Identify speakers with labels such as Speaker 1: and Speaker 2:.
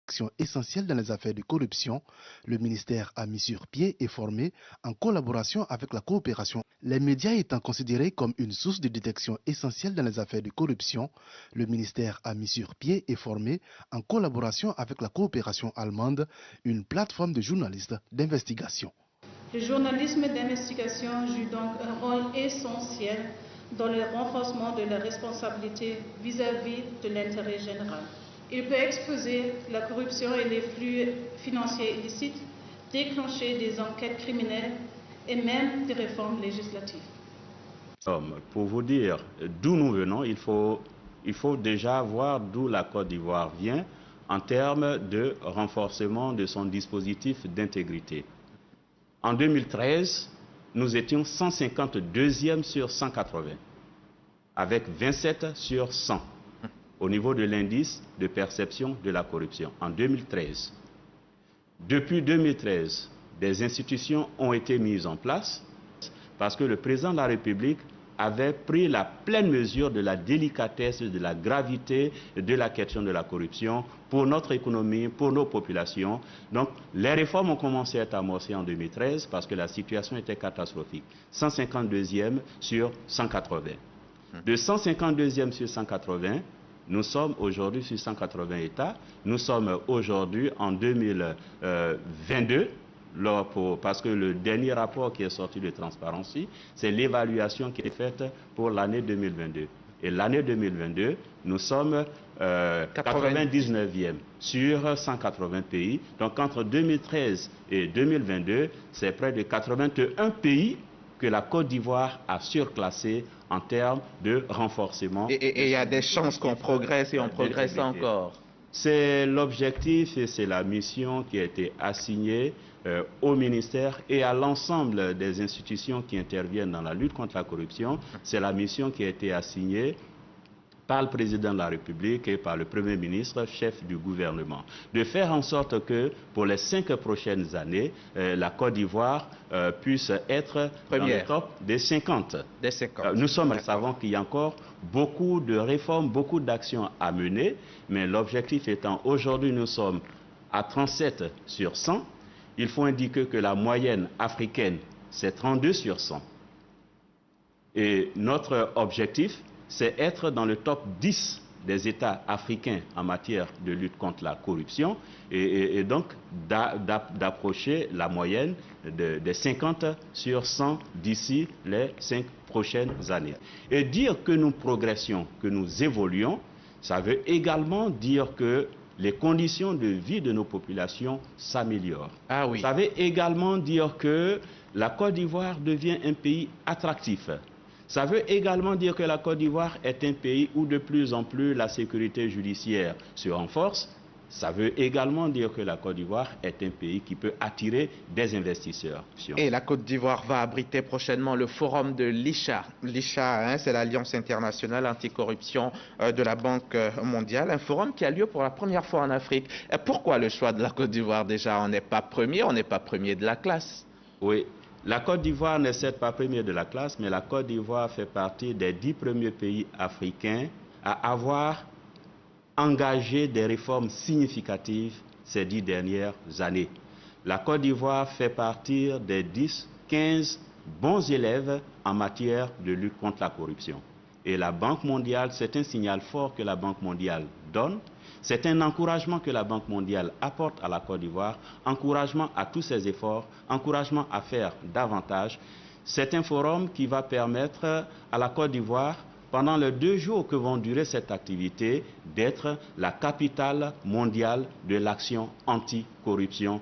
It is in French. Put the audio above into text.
Speaker 1: Action essentielle dans les affaires de corruption, le ministère a mis sur pied et formé en collaboration avec la coopération. Les médias étant considérés comme une source de détection essentielle dans les affaires de corruption, le ministère a mis sur pied et formé en collaboration avec la coopération allemande une plateforme de journalistes d'investigation.
Speaker 2: Le journalisme d'investigation joue donc un rôle essentiel dans le renforcement de la responsabilité vis-à-vis de l'intérêt général. Il peut exposer la corruption et les flux financiers illicites, déclencher des enquêtes criminelles et même des réformes législatives.
Speaker 3: Pour vous dire d'où nous venons, il faut déjà voir d'où la Côte d'Ivoire vient en termes de renforcement de son dispositif d'intégrité. En 2013, nous étions 152e sur 180, avec 27 sur 100 au niveau de l'indice de perception de la corruption en 2013. Depuis 2013, des institutions ont été mises en place parce que le président de la République avait pris la pleine mesure de la délicatesse, de la gravité de la question de la corruption pour notre économie, pour nos populations. Donc, les réformes ont commencé à être amorcées en 2013 parce que la situation était catastrophique. 152e sur 180. De 152e sur 180, nous sommes aujourd'hui sur 180 États. Nous sommes aujourd'hui en 2022. Parce que le dernier rapport qui est sorti de Transparency, c'est l'évaluation qui est faite pour l'année 2022. Et l'année 2022, nous sommes 99e sur 180 pays. Donc entre 2013 et 2022, c'est près de 81 pays que la Côte d'Ivoire a surclassé en termes de renforcement.
Speaker 4: Et il y a des chances qu'on progresse et on progresse encore.
Speaker 3: C'est l'objectif et c'est la mission qui a été assignée au ministère et à l'ensemble des institutions qui interviennent dans la lutte contre la corruption. C'est la mission qui a été assignée par le président de la République et par le Premier ministre, chef du gouvernement, de faire en sorte que pour les 5 prochaines années, la Côte d'Ivoire puisse être dans le top des 50. Nous savons qu'il y a encore beaucoup de réformes, beaucoup d'actions à mener, mais l'objectif étant, aujourd'hui nous sommes à 37 sur 100, il faut indiquer que la moyenne africaine, c'est 32 sur 100. Et notre objectif, c'est être dans le top 10 des États africains en matière de lutte contre la corruption et donc d'approcher la moyenne des 50 sur 100 d'ici les 5 prochaines années. Et dire que nous progressions, que nous évoluons, ça veut également dire que les conditions de vie de nos populations s'améliorent.
Speaker 4: Ah oui.
Speaker 3: Ça veut également dire que la Côte d'Ivoire devient un pays attractif. Ça veut également dire que la Côte d'Ivoire est un pays où de plus en plus la sécurité judiciaire se renforce. Ça veut également dire que la Côte d'Ivoire est un pays qui peut attirer des investisseurs.
Speaker 4: Et la Côte d'Ivoire va abriter prochainement le forum de l'ICHA. L'ICHA, c'est l'Alliance internationale anticorruption de la Banque mondiale. Un forum qui a lieu pour la première fois en Afrique. Et pourquoi le choix de la Côte d'Ivoire déjà? On n'est pas premier de la classe.
Speaker 3: Oui. La Côte d'Ivoire n'est certes pas première de la classe, mais la Côte d'Ivoire fait partie des 10 premiers pays africains à avoir engagé des réformes significatives ces 10 dernières années. La Côte d'Ivoire fait partie des 10-15 bons élèves en matière de lutte contre la corruption. Et la Banque mondiale, c'est un signal fort que la Banque mondiale donne. C'est un encouragement que la Banque mondiale apporte à la Côte d'Ivoire, encouragement à tous ses efforts, encouragement à faire davantage. C'est un forum qui va permettre à la Côte d'Ivoire, pendant les 2 jours que vont durer cette activité, d'être la capitale mondiale de l'action anti-corruption.